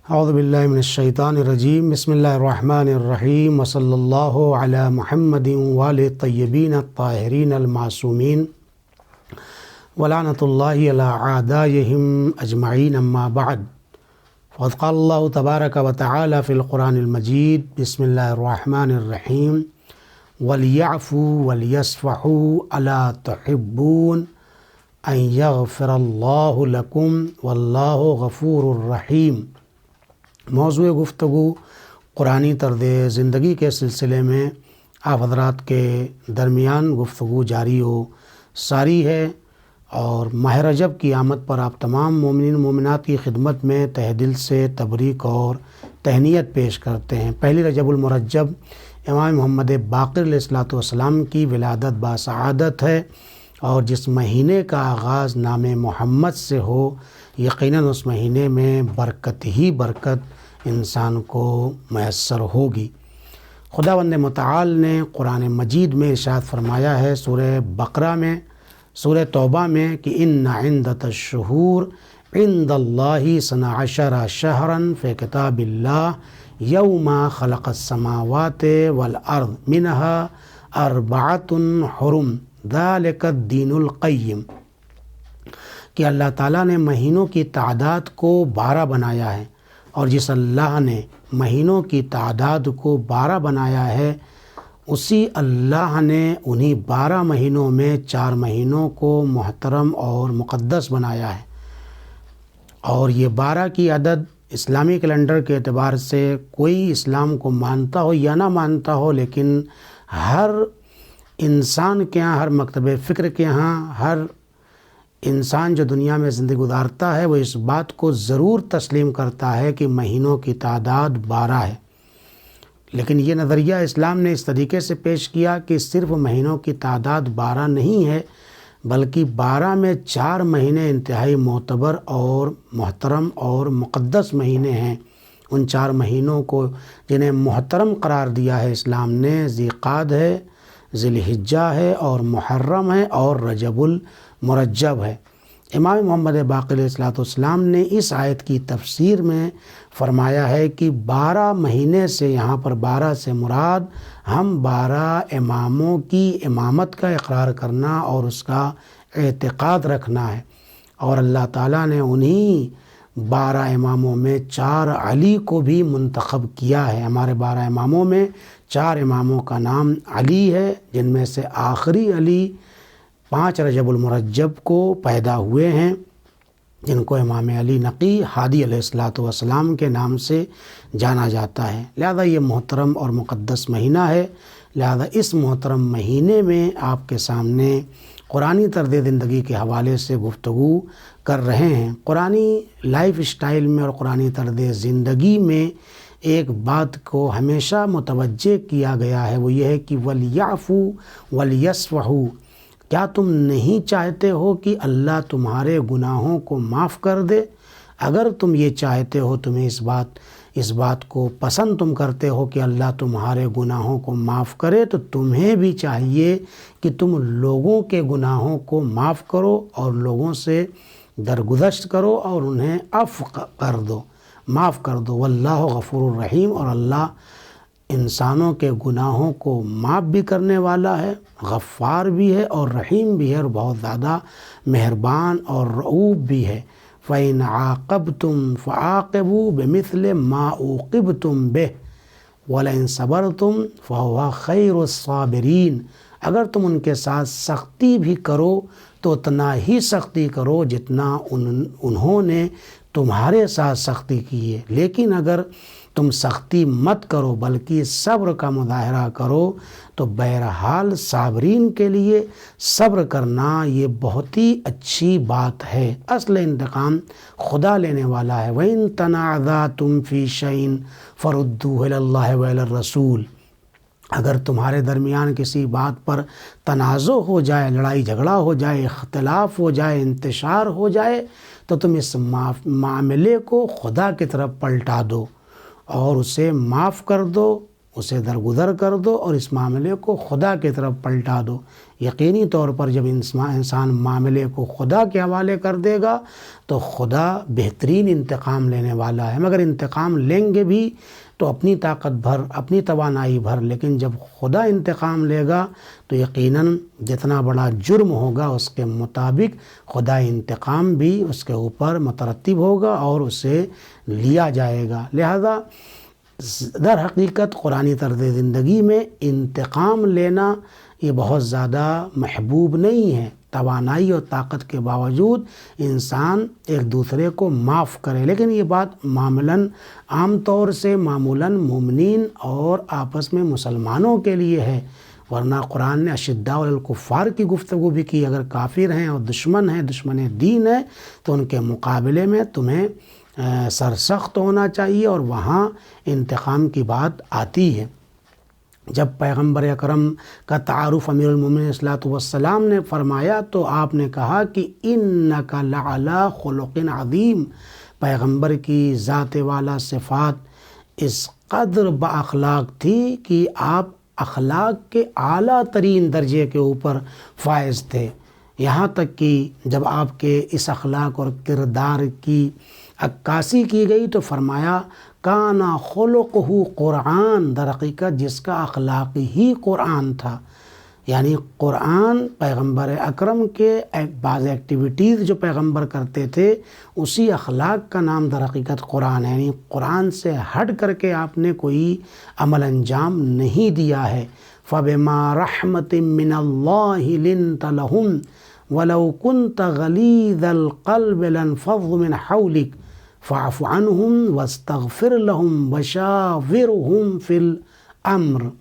اعوذ باللہ من الشیطان الرجیم، بسم اللہ الرحمن الرحیم، وصلی اللہ علی محمد وآلہ الطیبین الطاہرین المعصومین ولعنۃ اللہ علی اعدائہم اجمعین، اما بعد، فقد قال اللہ تبارک و تعالی فی القرآن المجید، بسم اللہ الرحمن الرحیم، وَلْيَعْفُوا وَلْيَصْفَحُوا أَلَا تُحِبُّونَ أَن يَغْفِرَ اللَّهُ لَكُمْ وَاللَّهُ غَفُورٌ رَحِيمٌ۔ موضوع گفتگو قرآنی طرز زندگی کے سلسلے میں آپ حضرات کے درمیان گفتگو جاری و ساری ہے، اور ماہ رجب کی آمد پر آپ تمام مومنین مومنات کی خدمت میں تہ دل سے تبریک اور تہنیت پیش کرتے ہیں۔ پہلی رجب المرجب امام محمد باقر علیہ الصلوۃ والسلام کی ولادت باسعادت ہے، اور جس مہینے کا آغاز نام محمد سے ہو، یقیناً اس مہینے میں برکت ہی برکت انسان کو میسر ہوگی۔ خداوند متعال نے قرآن مجید میں ارشاد فرمایا ہے سورہ بقرہ میں، سورہ توبہ میں، کہ ان عدۃ الشہور عند اللہ 12 شہرا فی کتاب اللہ یوم خلق السماوات والارض منها 4 حرم ذلک الدین القیم، کہ اللہ تعالیٰ نے مہینوں کی تعداد کو 12 بنایا ہے، اور جس اللہ نے مہینوں کی تعداد کو 12 بنایا ہے، اسی اللہ نے انہی 12 مہینوں میں 4 مہینوں کو محترم اور مقدس بنایا ہے۔ اور یہ 12 کی عدد اسلامی کیلنڈر کے اعتبار سے کوئی اسلام کو مانتا ہو یا نہ مانتا ہو، لیکن ہر انسان کے ہاں، ہر مکتب فکر کے ہاں، ہر انسان جو دنیا میں زندگی گزارتا ہے، وہ اس بات کو ضرور تسلیم کرتا ہے کہ مہینوں کی تعداد 12 ہے۔ لیکن یہ نظریہ اسلام نے اس طریقے سے پیش کیا کہ صرف مہینوں کی تعداد 12 نہیں ہے، بلکہ 12 میں 4 مہینے انتہائی معتبر اور محترم اور مقدس مہینے ہیں۔ ان 4 مہینوں کو جنہیں محترم قرار دیا ہے اسلام نے، ذی قعدہ ہے، ذی الحجہ ہے، اور محرم ہے، اور رجب المرجب ہے۔ امام محمد باقر علیہ السلام نے اس آیت کی تفسیر میں فرمایا ہے کہ 12 مہینے سے، یہاں پر 12 سے مراد ہم 12 اماموں کی امامت کا اقرار کرنا اور اس کا اعتقاد رکھنا ہے، اور اللہ تعالیٰ نے انہی 12 اماموں میں 4 علی کو بھی منتخب کیا ہے۔ ہمارے 12 اماموں میں 4 اماموں کا نام علی ہے، جن میں سے آخری علی 5 رجب المرجب کو پیدا ہوئے ہیں، جن کو امام علی نقی ہادی علیہ السلام کے نام سے جانا جاتا ہے۔ لہذا یہ محترم اور مقدس مہینہ ہے، لہذا اس محترم مہینے میں آپ کے سامنے قرآنی طرز زندگی کے حوالے سے گفتگو کر رہے ہیں۔ قرآنی لائف اسٹائل میں اور قرآنی طرز زندگی میں ایک بات کو ہمیشہ متوجہ کیا گیا ہے، وہ یہ ہے کہ وَلْيَعْفُوا وَلْيَصْفَحُوا، کیا تم نہیں چاہتے ہو کہ اللہ تمہارے گناہوں کو معاف کر دے؟ اگر تم یہ چاہتے ہو، تمہیں اس بات کو پسند تم کرتے ہو کہ اللہ تمہارے گناہوں کو معاف کرے، تو تمہیں بھی چاہیے کہ تم لوگوں کے گناہوں کو معاف کرو اور لوگوں سے درگزشت کرو اور انہیں عفو کر دو، معاف کر دو۔ واللہ غفور الرحیم، اور اللہ انسانوں کے گناہوں کو معاف بھی کرنے والا ہے، غفار بھی ہے، اور رحیم بھی ہے، اور بہت زیادہ مہربان اور رؤوف بھی ہے۔ فَإِنْ عَاقَبْتُمْ فَعَاقِبُوا بِمِثْلِ مَا عُوقِبْتُمْ بِهِ وَلَئِنْ صَبَرْتُمْ فَهُوَ خَيْرُ الصَّابِرِينَ، اگر تم ان کے ساتھ سختی بھی کرو تو اتنا ہی سختی کرو جتنا انہوں نے تمہارے ساتھ سختی کی ہے، لیکن اگر تم سختی مت کرو بلکہ صبر کا مظاہرہ کرو تو بہرحال صابرین کے لیے صبر کرنا یہ بہت ہی اچھی بات ہے۔ اصل انتقام خدا لینے والا ہے۔ وَإِن تَنَازَعْتُمْ فِي شَيْءٍ فَرُدُّوهُ إِلَى اللَّهِ وَإِلَى الرَّسُولِ، اگر تمہارے درمیان کسی بات پر تنازع ہو جائے، لڑائی جھگڑا ہو جائے، اختلاف ہو جائے، انتشار ہو جائے، تو تم اس معاملے کو خدا کی طرف پلٹا دو اور اسے معاف کر دو، اسے درگزر کر دو اور اس معاملے کو خدا کی طرف پلٹا دو۔ یقینی طور پر جب انسان معاملے کو خدا کے حوالے کر دے گا تو خدا بہترین انتقام لینے والا ہے، مگر انتقام لیں گے بھی تو اپنی طاقت بھر، اپنی توانائی بھر، لیکن جب خدا انتقام لے گا تو یقیناً جتنا بڑا جرم ہوگا اس کے مطابق خدا انتقام بھی اس کے اوپر مترتب ہوگا اور اسے لیا جائے گا۔ لہذا در حقیقت قرآنی طرز زندگی میں انتقام لینا یہ بہت زیادہ محبوب نہیں ہے۔ توانائی اور طاقت کے باوجود انسان ایک دوسرے کو معاف کرے، لیکن یہ بات عام طور سے معمولاً مومنین اور آپس میں مسلمانوں کے لیے ہے، ورنہ قرآن نے اشداء علی الکفار کی گفتگو بھی کی۔ اگر کافر ہیں اور دشمن ہیں، دشمن دین ہیں، تو ان کے مقابلے میں تمہیں سرسخت ہونا چاہیے، اور وہاں انتقام کی بات آتی ہے۔ جب پیغمبر اکرم کا تعارف امیر المومنین علیہ الصلوۃ والسلام نے فرمایا تو آپ نے کہا کہ انک لعلی خلق عظیم، پیغمبر کی ذات والا صفات اس قدر با اخلاق تھی کہ آپ اخلاق کے اعلیٰ ترین درجے کے اوپر فائز تھے، یہاں تک کہ جب آپ کے اس اخلاق اور کردار کی عکاسی کی گئی تو فرمایا کانا خلقہ قرآن، در حقیقت جس کا اخلاق ہی قرآن تھا، یعنی قرآن پیغمبر اکرم کے بعض ایکٹیویٹیز جو پیغمبر کرتے تھے اسی اخلاق کا نام در حقیقت قرآن ہے، یعنی قرآن سے ہٹ کر کے آپ نے کوئی عمل انجام نہیں دیا ہے۔ فَبِمَا رَحْمَةٍ مِّنَ اللَّهِ لِنْتَ لَهُمْ وَلَوْ كُنْتَ غَلِيظَ الْقَلْبِ لَانفَضُّوا مِنْ حَوْلِكَ فَاعْفُ عَنْهُمْ وَاسْتَغْفِرْ لَهُمْ وَشَاوِرْهُمْ فِي الْأَمْرِ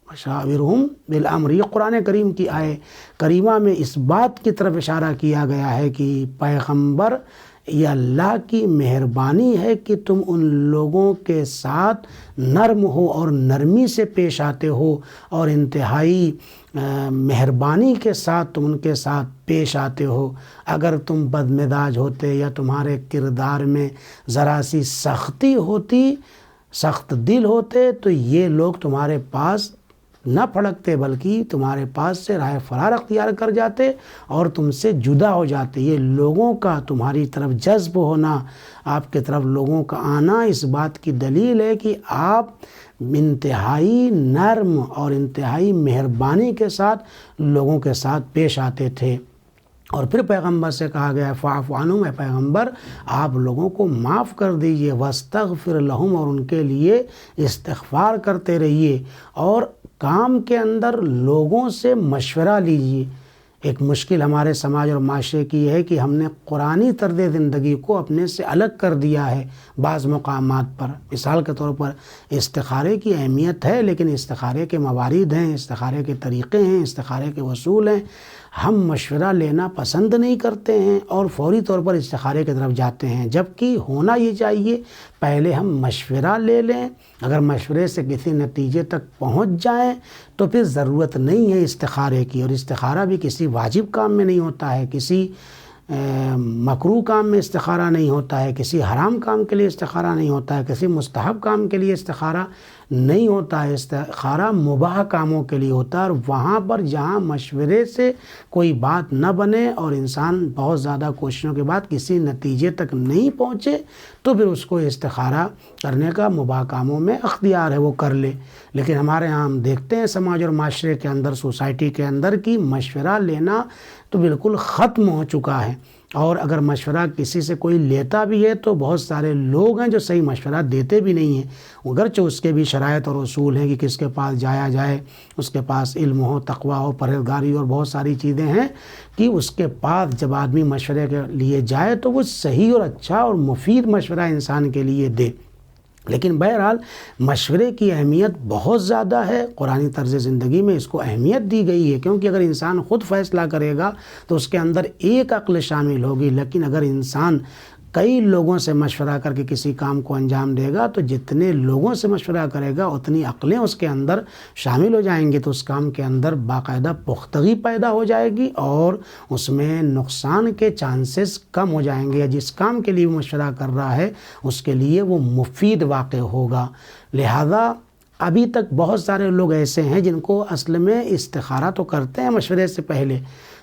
وَشَاوِرْهُمْ بِالْأَمْرِ۔ یہ قرآن کریم کی آیت کریمہ میں اس بات کی طرف اشارہ کیا گیا ہے کہ پیغمبر، یہ اللہ کی مہربانی ہے کہ تم ان لوگوں کے ساتھ نرم ہو اور نرمی سے پیش آتے ہو، اور انتہائی مہربانی کے ساتھ تم ان کے ساتھ پیش آتے ہو۔ اگر تم بدمزاج ہوتے یا تمہارے کردار میں ذرا سی سختی ہوتی، سخت دل ہوتے، تو یہ لوگ تمہارے پاس نہ پھڑکتے بلکہ تمہارے پاس سے راہ فرار اختیار کر جاتے اور تم سے جدا ہو جاتے۔ یہ لوگوں کا تمہاری طرف جذب ہونا، آپ کی طرف لوگوں کا آنا اس بات کی دلیل ہے کہ آپ انتہائی نرم اور انتہائی مہربانی کے ساتھ لوگوں کے ساتھ پیش آتے تھے۔ اور پھر پیغمبر سے کہا گیا فاعف عنہم، اے پیغمبر آپ لوگوں کو معاف کر دیجئے، واستغفر لہم، اور ان کے لیے استغفار کرتے رہیے، اور کام کے اندر لوگوں سے مشورہ لیجئے۔ ایک مشکل ہمارے سماج اور معاشرے کی یہ ہے کہ ہم نے قرآنی طرز زندگی کو اپنے سے الگ کر دیا ہے بعض مقامات پر۔ مثال کے طور پر استخارے کی اہمیت ہے، لیکن استخارے کے موارد ہیں، استخارے کے طریقے ہیں، استخارے کے اصول ہیں، ہم مشورہ لینا پسند نہیں کرتے ہیں اور فوری طور پر استخارے کی طرف جاتے ہیں، جبکہ ہونا یہ چاہیے پہلے ہم مشورہ لے لیں، اگر مشورے سے کسی نتیجے تک پہنچ جائیں تو پھر ضرورت نہیں ہے استخارے کی۔ اور استخارہ بھی کسی واجب کام میں نہیں ہوتا ہے، کسی مکروہ کام میں استخارہ نہیں ہوتا ہے، کسی حرام کام کے لیے استخارہ نہیں ہوتا ہے، کسی مستحب کام کے لیے استخارہ نہیں ہوتا ہے۔ استخارہ مباح کاموں کے لیے ہوتا ہے، اور وہاں پر جہاں مشورے سے کوئی بات نہ بنے اور انسان بہت زیادہ کوششوں کے بعد کسی نتیجے تک نہیں پہنچے تو پھر اس کو استخارہ کرنے کا مباح کاموں میں اختیار ہے، وہ کر لے۔ لیکن ہمارے ہاں ہم دیکھتے ہیں سماج اور معاشرے کے اندر، سوسائٹی کے اندر کی مشورہ لینا تو بالکل ختم ہو چکا ہے، اور اگر مشورہ کسی سے کوئی لیتا بھی ہے تو بہت سارے لوگ ہیں جو صحیح مشورہ دیتے بھی نہیں ہیں، اگرچہ اس کے بھی شرائط اور اصول ہیں کہ کس کے پاس جایا جائے، اس کے پاس علم ہو، تقویٰ ہو، پرہیزگاری اور بہت ساری چیزیں ہیں کہ اس کے پاس جب آدمی مشورے کے لیے جائے تو وہ صحیح اور اچھا اور مفید مشورہ انسان کے لیے دے۔ لیکن بہرحال مشورے کی اہمیت بہت زیادہ ہے، قرآنی طرز زندگی میں اس کو اہمیت دی گئی ہے، کیونکہ اگر انسان خود فیصلہ کرے گا تو اس کے اندر ایک عقل شامل ہوگی، لیکن اگر انسان کئی لوگوں سے مشورہ کر کے کسی کام کو انجام دے گا تو جتنے لوگوں سے مشورہ کرے گا اتنی عقلیں اس کے اندر شامل ہو جائیں گی، تو اس کام کے اندر باقاعدہ پختگی پیدا ہو جائے گی اور اس میں نقصان کے چانسز کم ہو جائیں گے، یا جس کام کے لیے وہ مشورہ کر رہا ہے اس کے لیے وہ مفید واقع ہوگا۔ لہذا ابھی تک بہت سارے لوگ ایسے ہیں جن کو اصل میں استخارہ تو کرتے ہیں مشورے سے پہلے،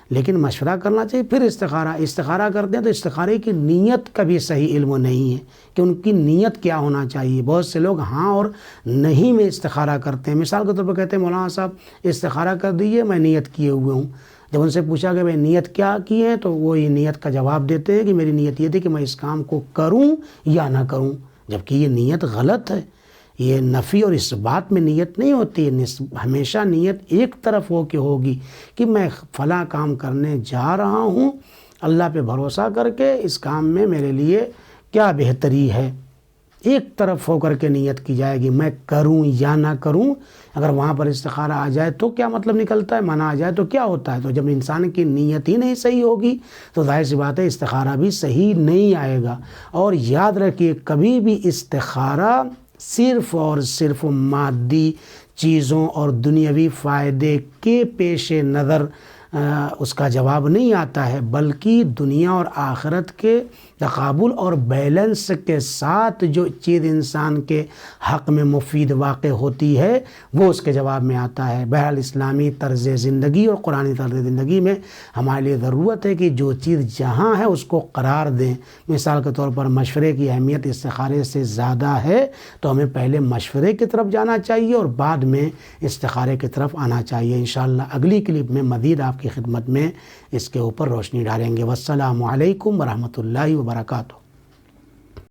لیکن مشورہ کرنا چاہیے پھر استخارہ کرتے ہیں تو استخارے کی نیت کا بھی صحیح علم نہیں ہے کہ ان کی نیت کیا ہونا چاہیے۔ بہت سے لوگ ہاں اور نہیں میں استخارہ کرتے ہیں۔ مثال کے طور پر کہتے ہیں مولانا صاحب استخارہ کر دیجیے، میں نیت کیے ہوئے ہوں۔ جب ان سے پوچھا کہ بھائی نیت کیا کی ہے تو وہ یہ نیت کا جواب دیتے ہیں کہ میری نیت یہ تھی کہ میں اس کام کو کروں یا نہ کروں، جبکہ یہ نیت غلط ہے۔ یہ نفی اور اس بات میں نیت نہیں ہوتی ہے، ہمیشہ نیت ایک طرف ہو کے ہوگی کہ میں فلاں کام کرنے جا رہا ہوں، اللہ پہ بھروسہ کر کے اس کام میں میرے لیے کیا بہتری ہے، ایک طرف ہو کر کے نیت کی جائے گی، میں کروں یا نہ کروں۔ اگر وہاں پر استخارہ آ جائے تو کیا مطلب نکلتا ہے، منع آ جائے تو کیا ہوتا ہے؟ تو جب انسان کی نیت ہی نہیں صحیح ہوگی تو ظاہر سی بات ہے استخارہ بھی صحیح نہیں آئے گا۔ اور یاد رکھیے کبھی بھی استخارہ صرف اور صرف مادی چیزوں اور دنیاوی فائدے کے پیش نظر اس کا جواب نہیں آتا ہے، بلکہ دنیا اور آخرت کے تقابل اور بیلنس کے ساتھ جو چیز انسان کے حق میں مفید واقع ہوتی ہے وہ اس کے جواب میں آتا ہے۔ بہرحال اسلامی طرز زندگی اور قرآنی طرز زندگی میں ہمارے لیے ضرورت ہے کہ جو چیز جہاں ہے اس کو قرار دیں۔ مثال کے طور پر مشورے کی اہمیت استخارے سے زیادہ ہے تو ہمیں پہلے مشورے کی طرف جانا چاہیے اور بعد میں استخارے کی طرف آنا چاہیے۔ انشاءاللہ اگلی کلپ میں مزید آپ کی خدمت میں اس کے اوپر روشنی ڈالیں گے۔ والسلام علیکم ورحمۃ اللہ وبرکاتہ۔